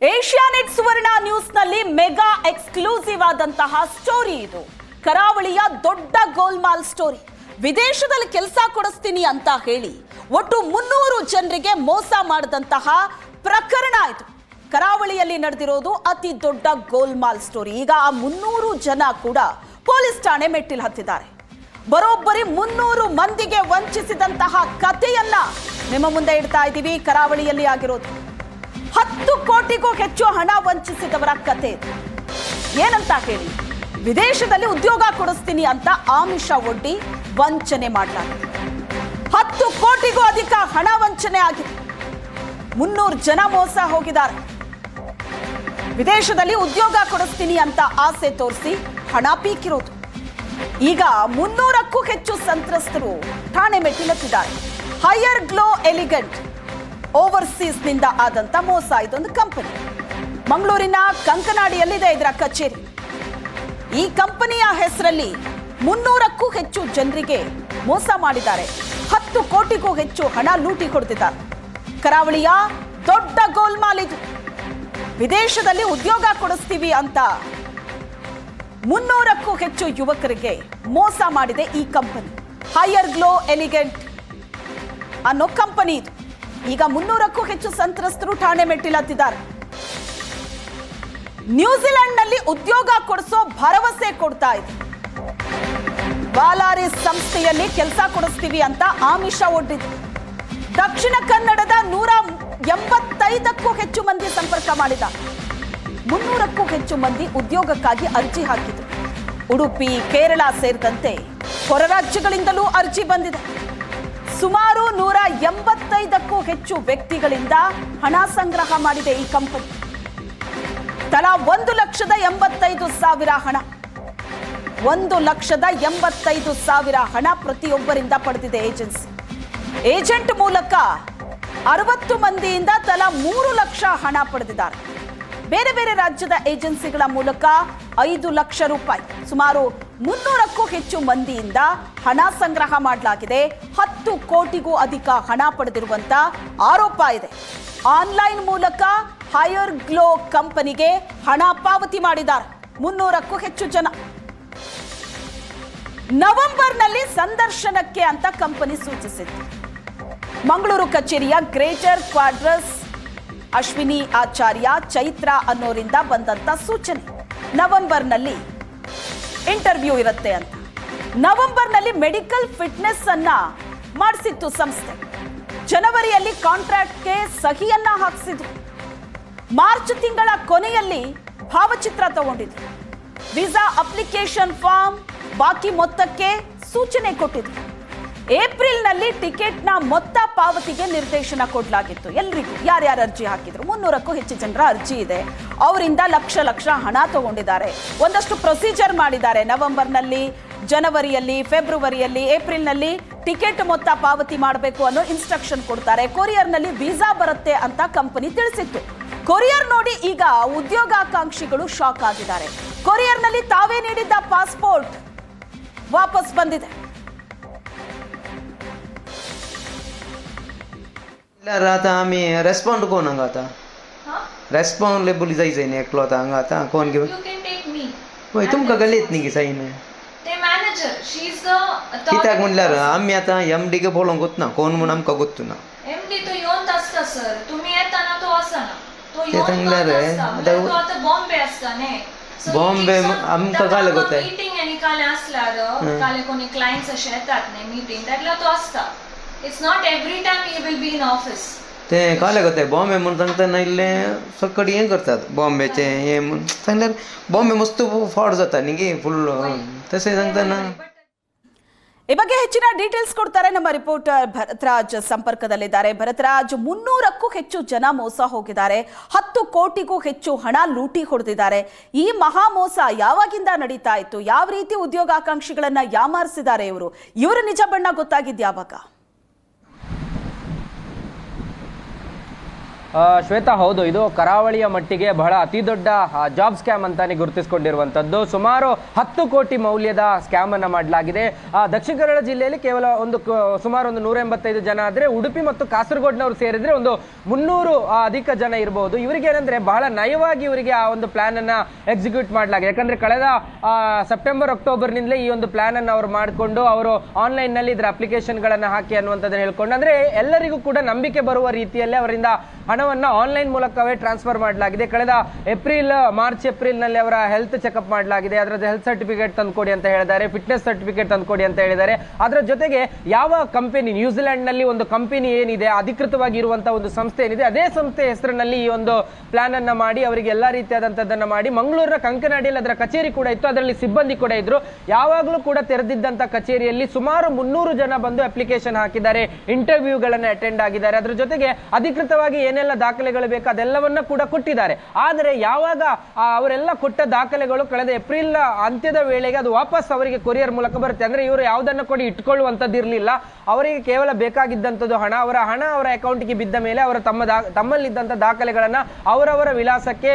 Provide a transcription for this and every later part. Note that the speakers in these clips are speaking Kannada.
ಏಷ್ಯಾನೆಟ್ ಸುವರ್ಣ ನ್ಯೂಸ್ನಲ್ಲಿ ಮೆಗಾ ಎಕ್ಸ್ಕ್ಲೂಸಿವ್ ಆದಂತಹ ಸ್ಟೋರಿ ಇದು. ಕರಾವಳಿಯ ದೊಡ್ಡ ಗೋಲ್ಮಾಲ್ ಸ್ಟೋರಿ. ವಿದೇಶದಲ್ಲಿ ಕೆಲಸ ಕೊಡಿಸ್ತೀನಿ ಅಂತ ಹೇಳಿ ಒಟ್ಟು 300 ಜನರಿಗೆ ಮೋಸ ಮಾಡಿದಂತಹ ಪ್ರಕರಣ ಇದು. ಕರಾವಳಿಯಲ್ಲಿ ನಡೆದಿರೋದು ಅತಿ ದೊಡ್ಡ ಗೋಲ್ಮಾಲ್ ಸ್ಟೋರಿ. ಈಗ ಆ 300 ಜನ ಕೂಡ ಪೊಲೀಸ್ ಠಾಣೆ ಮೆಟ್ಟಿಲು ಹತ್ತಿದ್ದಾರೆ. ಬರೋಬ್ಬರಿ 300 ಮಂದಿಗೆ ವಂಚಿಸಿದಂತಹ ಕಥೆಯನ್ನ ನಿಮ್ಮ ಮುಂದೆ ಇಡ್ತಾ ಇದ್ದೀವಿ. ಕರಾವಳಿಯಲ್ಲಿ ಆಗಿರೋದು 10 ಕೋಟಿಗೂ ಹೆಚ್ಚು ಹಣ ವಂಚಿಸಿದವರ ಕತೆ. ಏನಂತ ಹೇಳಿ, ವಿದೇಶದಲ್ಲಿ ಉದ್ಯೋಗ ಕೊಡಿಸ್ತೀನಿ ಅಂತ ಆಮಿಷ ಒಡ್ಡಿ ವಂಚನೆ ಮಾಡಲಾಗಿದೆ. 10 ಕೋಟಿಗೂ ಅಧಿಕ ಹಣ ವಂಚನೆ ಆಗಿದೆ. 300 ಜನ ಮೋಸ ಹೋಗಿದ್ದಾರೆ. ವಿದೇಶದಲ್ಲಿ ಉದ್ಯೋಗ ಕೊಡಿಸ್ತೀನಿ ಅಂತ ಆಸೆ ತೋರಿಸಿ ಹಣ ಪೀಕಿರೋದು. ಈಗ 300ಕ್ಕೂ ಹೆಚ್ಚು ಸಂತ್ರಸ್ತರು ಠಾಣೆ ಮೆಟ್ಟಿಲತ್ತಿದ್ದಾರೆ. ಹೈಯರ್ ಗ್ಲೋ ಎಲಿಗೆಂಟ್ ಓವರ್ಸೀಸ್ ನಿಂದ ಆದಂತ ಮೋಸ. ಇದೊಂದು ಕಂಪನಿ ಮಂಗಳೂರಿನ ಕಂಕನಾಡಿಯಲ್ಲಿದೆ ಇದರ ಕಚೇರಿ. ಈ ಕಂಪನಿಯ ಹೆಸರಲ್ಲಿ 300ಕ್ಕೂ ಹೆಚ್ಚು ಜನರಿಗೆ ಮೋಸ ಮಾಡಿದ್ದಾರೆ. 10 ಕೋಟಿಗೂ ಹೆಚ್ಚು ಹಣ ಲೂಟಿ ಹೊಡೆದಿದ್ದಾರೆ. ಕರಾವಳಿಯ ದೊಡ್ಡ ಗೋಲ್ಮಾಲ್ ಇದು. ವಿದೇಶದಲ್ಲಿ ಉದ್ಯೋಗ ಕೊಡಿಸ್ತೀವಿ ಅಂತ 300ಕ್ಕೂ ಹೆಚ್ಚು ಯುವಕರಿಗೆ ಮೋಸ ಮಾಡಿದೆ ಈ ಕಂಪನಿ. ಹೈಯರ್ ಗ್ಲೋ ಎಲಿಗೆಂಟ್ ಅನ್ನೋ ಕಂಪನಿ ಇದು. ಈಗ 300ಕ್ಕೂ ಹೆಚ್ಚು ಸಂತ್ರಸ್ತರು ಠಾಣೆ ಮೆಟ್ಟಿಲತ್ತಿದ್ದಾರೆ. ನ್ಯೂಜಿಲೆಂಡ್ ನಲ್ಲಿ ಉದ್ಯೋಗ ಕೊಡಿಸೋ ಭರವಸೆ ಕೊಡ್ತಾ ಇದೆ. ವಾಲಾರಿಸ್ ಸಂಸ್ಥೆಯಲ್ಲಿ ಕೆಲಸ ಕೊಡಿಸ್ತೀವಿ ಅಂತ ಆಮಿಷ ಒಡ್ಡಿದೆ. ದಕ್ಷಿಣ ಕನ್ನಡದ 185ಕ್ಕೂ ಹೆಚ್ಚು ಮಂದಿ ಸಂಪರ್ಕ ಮಾಡಿದ. 300ಕ್ಕೂ ಹೆಚ್ಚು ಮಂದಿ ಉದ್ಯೋಗಕ್ಕಾಗಿ ಅರ್ಜಿ ಹಾಕಿದ್ರು. ಉಡುಪಿ, ಕೇರಳ ಸೇರಿದಂತೆ ಹೊರ ರಾಜ್ಯಗಳಿಂದಲೂ ಅರ್ಜಿ ಬಂದಿದೆ. ಸುಮಾರು 185ಕ್ಕೂ ಹೆಚ್ಚು ವ್ಯಕ್ತಿಗಳಿಂದ ಹಣ ಸಂಗ್ರಹ ಮಾಡಿದೆ ಈ ಕಂಪನಿ. ತಲಾ 1,85,000 ಹಣ, 1,85,000 ಹಣ ಪ್ರತಿಯೊಬ್ಬರಿಂದ ಪಡೆದಿದೆ ಏಜೆನ್ಸಿ. ಏಜೆಂಟ್ ಮೂಲಕ 60 ಮಂದಿಯಿಂದ ತಲಾ 3 ಲಕ್ಷ ಹಣ ಪಡೆದಿದ್ದಾರೆ. ಬೇರೆ ಬೇರೆ ರಾಜ್ಯದ ಏಜೆನ್ಸಿಗಳ ಮೂಲಕ 5 ಲಕ್ಷ ರೂಪಾಯಿ, ಸುಮಾರು 300ಕ್ಕೂ ಹೆಚ್ಚು ಮಂದಿಯಿಂದ ಹಣ ಸಂಗ್ರಹ ಮಾಡಲಾಗಿದೆ. 10 ಕೋಟಿಗೂ ಅಧಿಕ ಹಣ ಪಡೆದಿರುವಂತ ಆರೋಪ ಇದೆ. ಆನ್ಲೈನ್ ಮೂಲಕ ಹೈಯರ್ ಗ್ಲೋ ಕಂಪನಿಗೆ ಹಣ ಪಾವತಿ ಮಾಡಿದ್ದಾರೆ 300ಕ್ಕೂ ಹೆಚ್ಚು ಜನ. ನವೆಂಬರ್ನಲ್ಲಿ ಸಂದರ್ಶನಕ್ಕೆ ಅಂತ ಕಂಪನಿ ಸೂಚಿಸಿತ್ತು. ಮಂಗಳೂರು ಕಚೇರಿಯ ಗ್ರೇಟರ್ ಕ್ವಾಡ್ರಸ್ ಅಶ್ವಿನಿ ಆಚಾರ್ಯ, ಚೈತ್ರ ಅನ್ನೋರಿಂದ ಬಂದಂತ ಸೂಚನೆ. ನವೆಂಬರ್ನಲ್ಲಿ ಇಂಟರ್ವ್ಯೂ ಇರುತ್ತೆ ಅಂತ. ನವೆಂಬರ್ನಲ್ಲಿ ಮೆಡಿಕಲ್ ಫಿಟ್ನೆಸ್ ಅನ್ನ ಮಾಡಿಸಿತ್ತು ಸಂಸ್ಥೆ. ಜನವರಿಯಲ್ಲಿ ಕಾಂಟ್ರಾಕ್ಟ್ಗೆ ಸಹಿಯನ್ನ ಹಾಕಿಸಿದ್ರು. ಮಾರ್ಚ್ ತಿಂಗಳ ಕೊನೆಯಲ್ಲಿ ಭಾವಚಿತ್ರ ತಗೊಂಡಿದ್ರು. ವೀಸಾ ಅಪ್ಲಿಕೇಶನ್ ಫಾರ್ಮ್ ಬಾಕಿ ಮೊತ್ತಕ್ಕೆ ಸೂಚನೆ ಕೊಟ್ಟಿದ್ರು. ಏಪ್ರಿಲ್ನಲ್ಲಿ ಟಿಕೆಟ್ನ ಮೊತ್ತ ಪಾವತಿಗೆ ನಿರ್ದೇಶನ ಕೊಡಲಾಗಿತ್ತು. ಎಲ್ರಿಗೂ ಯಾರ್ಯಾರು ಅರ್ಜಿ ಹಾಕಿದ್ರು, 300ಕ್ಕೂ ಹೆಚ್ಚು ಜನರ ಅರ್ಜಿ ಇದೆ. ಅವರಿಂದ ಲಕ್ಷ ಲಕ್ಷ ಹಣ ತಗೊಂಡಿದ್ದಾರೆ. ಒಂದಷ್ಟು ಪ್ರೊಸೀಜರ್ ಮಾಡಿದ್ದಾರೆ. ನವೆಂಬರ್ನಲ್ಲಿ, ಜನವರಿಯಲ್ಲಿ, ಫೆಬ್ರವರಿಯಲ್ಲಿ, ಏಪ್ರಿಲ್ನಲ್ಲಿ ಟಿಕೆಟ್ ಮೊತ್ತ ಪಾವತಿ ಮಾಡಬೇಕು ಅನ್ನೋ ಇನ್ಸ್ಟ್ರಕ್ಷನ್ ಕೊಡ್ತಾರೆ. ಕೊರಿಯರ್ನಲ್ಲಿ ವೀಸಾ ಬರುತ್ತೆ ಅಂತ ಕಂಪನಿ ತಿಳಿಸಿತ್ತು. ಕೊರಿಯರ್ ನೋಡಿ ಈಗ ಉದ್ಯೋಗಾಕಾಂಕ್ಷಿಗಳು ಶಾಕ್ ಆಗಿದ್ದಾರೆ. ಕೊರಿಯರ್ನಲ್ಲಿ ತಾವೇ ನೀಡಿದ್ದ ಪಾಸ್ಪೋರ್ಟ್ ವಾಪಸ್ ಬಂದಿದೆ. आता आम्ही रेस्पॉन्ड कोण हांगा आतां रेस्पॉन्डेबल जायचें न्ही एकलो आतां हांगा आतां कोण घेवन You can take me. पळय तुमकां घालीत न्ही गे Sion The manager, she's the कित्याक म्हणल्यार आमी आतां MD गे पळोवंक वतना कोण म्हूण आमकां गोत्तुना MD तो येवंत आसता सर. तुम्ही येताना तो आसना. तो ते येवंत सांगल्यार आसता. आतां तो आता बॉम्बे आसता न्ही. बॉम्बे आमकां काय लागत आहे मीटिंग आनी काले असल्यार काले कोणी क्लायंट्स अशे येतात न्ही मीटिंग त्यातलो तो आसता. It's not every time he will be in office. ते काय लागत आहे बॉम्बे म्हणून सांगतना इल्लें सकडी हें करतात बॉम्बेचें हें म्हणून सांगल्यार बॉम्बे मस्त फॉड जाता न्ही गे फुल तशें सांगतना. ಈ ಬಗ್ಗೆ ಹೆಚ್ಚಿನ ಡೀಟೇಲ್ಸ್ ಕೊಡ್ತಾರೆ ನಮ್ಮ ರಿಪೋರ್ಟರ್ ಭರತ್ರಾಜ್ ಸಂಪರ್ಕದಲ್ಲಿದ್ದಾರೆ. ಭರತ್ರಾಜ್, 300ಕ್ಕೂ ಹೆಚ್ಚು ಜನ ಮೋಸ ಹೋಗಿದ್ದಾರೆ. 10 ಕೋಟಿಗೂ ಹೆಚ್ಚು ಹಣ ಲೂಟಿ ಹೊಡೆದಿದ್ದಾರೆ. ಈ ಮಹಾ ಮೋಸ ಯಾವಾಗಿಂದ ನಡೀತಾ ಇತ್ತು? ಯಾವ ರೀತಿ ಉದ್ಯೋಗಾಕಾಂಕ್ಷಿಗಳನ್ನ ಯಾಮಾರಿಸಿದ್ದಾರೆ ಇವರು? ಇವರ ನಿಜ ಬಣ್ಣ ಗೊತ್ತಾಗಿದ್ದು ಯಾವಾಗ? ಶ್ವೇತಾ, ಹೌದು, ಇದು ಕರಾವಳಿಯ ಮಟ್ಟಿಗೆ ಬಹಳ ಅತಿ ದೊಡ್ಡ ಜಾಬ್ ಸ್ಕ್ಯಾಮ್ ಅಂತಾನೆ ಗುರುತಿಸಿಕೊಂಡಿರುವಂಥದ್ದು. ಸುಮಾರು 10 ಕೋಟಿ ಮೌಲ್ಯದ ಸ್ಕ್ಯಾಮ್ ಅನ್ನ ಮಾಡಲಾಗಿದೆ. ದಕ್ಷಿಣ ಕನ್ನಡ ಜಿಲ್ಲೆಯಲ್ಲಿ ಕೇವಲ ಸುಮಾರು 185 ಜನ ಆದ್ರೆ, ಉಡುಪಿ ಮತ್ತು ಕಾಸರಗೋಡ್ನವರು ಸೇರಿದ್ರೆ ಒಂದು 300 ಅಧಿಕ ಜನ ಇರಬಹುದು. ಇವರಿಗೆ ಏನಂದ್ರೆ ಬಹಳ ನಯವಾಗಿ ಇವರಿಗೆ ಆ ಒಂದು ಪ್ಲಾನ್ ಅನ್ನ ಎಕ್ಸಿಕ್ಯೂಟ್ ಮಾಡಲಾಗಿದೆ. ಯಾಕಂದ್ರೆ ಕಳೆದ ಸೆಪ್ಟೆಂಬರ್ ಅಕ್ಟೋಬರ್ನಿಂದಲೇ ಈ ಒಂದು ಪ್ಲಾನ್ ಅನ್ನು ಅವರು ಮಾಡಿಕೊಂಡು ಅವರು ಆನ್ಲೈನ್ ನಲ್ಲಿ ಇದರ ಅಪ್ಲಿಕೇಶನ್ ಗಳನ್ನ ಹಾಕಿ ಅನ್ನುವಂಥದ್ದನ್ನ ಹೇಳ್ಕೊಂಡು, ಅಂದ್ರೆ ಎಲ್ಲರಿಗೂ ಕೂಡ ನಂಬಿಕೆ ಬರುವ ರೀತಿಯಲ್ಲಿ ಅವರಿಂದ ಹಣವನ್ನ ಆನ್ಲೈನ್ ಮೂಲಕವೇ ಟ್ರಾನ್ಸ್ಫರ್ ಮಾಡಲಾಗಿದೆ. ಕಳೆದ ಮಾರ್ಚ್ ಏಪ್ರಿಲ್ ನಲ್ಲಿ ಅವರ ಹೆಲ್ತ್ ಚೆಕ್ಅಪ್ ಮಾಡಲಾಗಿದೆ. ಅದರ ಹೆಲ್ತ್ ಸರ್ಟಿಫಿಕೇಟ್ ತಂದುಕೊಡಿ ಅಂತ ಹೇಳಿದ್ದಾರೆ, ಫಿಟ್ನೆಸ್ ಸರ್ಟಿಫಿಕೇಟ್ ತಂದುಕೊಡಿ ಅಂತ ಹೇಳಿದ್ದಾರೆ. ಅದರ ಜೊತೆಗೆ ಯಾವ ಕಂಪನಿ, ನ್ಯೂಜಿಲೆಂಡ್ ನಲ್ಲಿ ಒಂದು ಕಂಪನಿ ಏನಿದೆ, ಅಧಿಕೃತವಾಗಿ ಇರುವಂತಹ ಒಂದು ಸಂಸ್ಥೆ ಏನಿದೆ, ಅದೇ ಸಂಸ್ಥೆ ಹೆಸರಿನಲ್ಲಿ ಈ ಒಂದು ಪ್ಲಾನ್ ಅನ್ನ ಮಾಡಿ ಅವರಿಗೆ ಎಲ್ಲಾ ರೀತಿಯಾದಂತದ್ದನ್ನ ಮಾಡಿ, ಮಂಗಳೂರಿನ ಕಂಕನಾಡಿಯಲ್ಲಿ ಅದರ ಕಚೇರಿ ಕೂಡ ಇತ್ತು, ಅದರಲ್ಲಿ ಸಿಬ್ಬಂದಿ ಕೂಡ ಇದ್ರು. ಯಾವಾಗಲೂ ಕೂಡ ತೆರೆದಿದ್ದಂತ ಕಚೇರಿಯಲ್ಲಿ ಸುಮಾರು 300 ಜನ ಬಂದು ಅಪ್ಲಿಕೇಶನ್ ಹಾಕಿದ್ದಾರೆ, ಇಂಟರ್ವ್ಯೂಗಳನ್ನ ಅಟೆಂಡ್ ಆಗಿದ್ದಾರೆ. ಅದರ ಜೊತೆಗೆ ಅಧಿಕೃತವಾಗಿ ಏನೆಲ್ಲ ದಾಖಲೆಗಳು ಬೇಕು ಅದೆಲ್ಲವನ್ನ ಕೂಡ ಕೊಟ್ಟಿದ್ದಾರೆ. ಆದರೆ ಯಾವಾಗ ಅವರೆಲ್ಲ ಕೊಟ್ಟ ದಾಖಲೆಗಳು ಕಳೆದ ಏಪ್ರಿಲ್ ಅಂತ್ಯದ ವೇಳೆಗೆ ಅದು ವಾಪಸ್ ಅವರಿಗೆ ಕೊರಿಯರ್ ಮೂಲಕ ಬರುತ್ತೆ. ಅಂದ್ರೆ ಇವರು ಯಾವುದನ್ನು ಕೊಡಿ ಇಟ್ಕೊಳ್ಳುವಂತದ್ದು ಇರಲಿಲ್ಲ. ಅವರಿಗೆ ಕೇವಲ ಬೇಕಾಗಿದ್ದಂಥದ್ದು ಹಣ. ಅವರ ಅಕೌಂಟ್ಗೆ ಬಿದ್ದ ಮೇಲೆ ಅವರ ತಮ್ಮಲ್ಲಿದ್ದಂಥ ದಾಖಲೆಗಳನ್ನ ಅವರವರ ವಿಳಾಸಕ್ಕೆ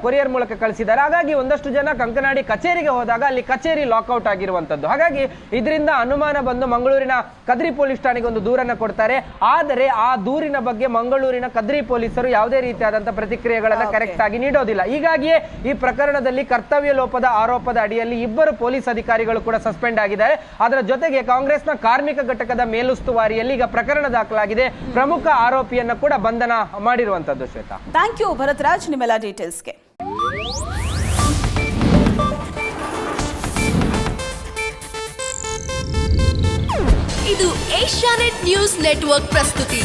ಕೊರಿಯರ್ ಮೂಲಕ ಕಳಿಸಿದ್ದಾರೆ. ಹಾಗಾಗಿ ಒಂದಷ್ಟು ಜನ ಕಂಕನಾಡಿ ಕಚೇರಿಗೆ ಹೋದಾಗ ಅಲ್ಲಿ ಕಚೇರಿ ಲಾಕ್ಔಟ್ ಆಗಿರುವಂತದ್ದು. ಹಾಗಾಗಿ ಇದರಿಂದ ಅನುಮಾನ ಬಂದು ಮಂಗಳೂರಿನ ಕದ್ರಿ ಪೊಲೀಸ್ ಠಾಣೆಗೆ ಒಂದು ದೂರನ್ನು ಕೊಡ್ತಾರೆ. ಆದರೆ ಆ ದೂರಿನ ಬಗ್ಗೆ ಮಂಗಳೂರಿನ ಕದ್ರಿ ಪೊಲೀಸರು ಯಾವುದೇ ರೀತಿಯಾದಂತಹ ಪ್ರತಿಕ್ರಿಯೆಗಳನ್ನ ಕರೆಕ್ಟ್ ಆಗಿ ನೀಡೋದಿಲ್ಲ. ಹೀಗಾಗಿಯೇ ಈ ಪ್ರಕರಣದಲ್ಲಿ ಕರ್ತವ್ಯ ಲೋಪದ ಆರೋಪದ ಅಡಿಯಲ್ಲಿ 2 ಪೊಲೀಸ್ ಅಧಿಕಾರಿಗಳು ಕೂಡ ಸಸ್ಪೆಂಡ್ ಆಗಿದ್ದಾರೆ. ಅದರ ಜೊತೆಗೆ ಕಾಂಗ್ರೆಸ್ನ ಕಾರ್ಮಿಕ ಘಟಕದ ಮೇಲುಸ್ತುವಾರಿಯಲ್ಲಿ ಈಗ ಪ್ರಕರಣ ದಾಖಲಾಗಿದೆ. ಪ್ರಮುಖ ಆರೋಪಿಯನ್ನ ಕೂಡ ಬಂಧನ ಮಾಡಿರುವಂತದ್ದು. ಶ್ವೇತಾ, ಥ್ಯಾಂಕ್ ಯು ಭರತ್ರಾಜ್ ನಿಮ್ಮೆಲ್ಲ ಡೀಟೇಲ್ಸ್ಗೆ. ಇದು ಏಷ್ಯಾನೆಟ್ ನ್ಯೂಸ್ ನೆಟ್ವರ್ಕ್ ಪ್ರಸ್ತುತಿ.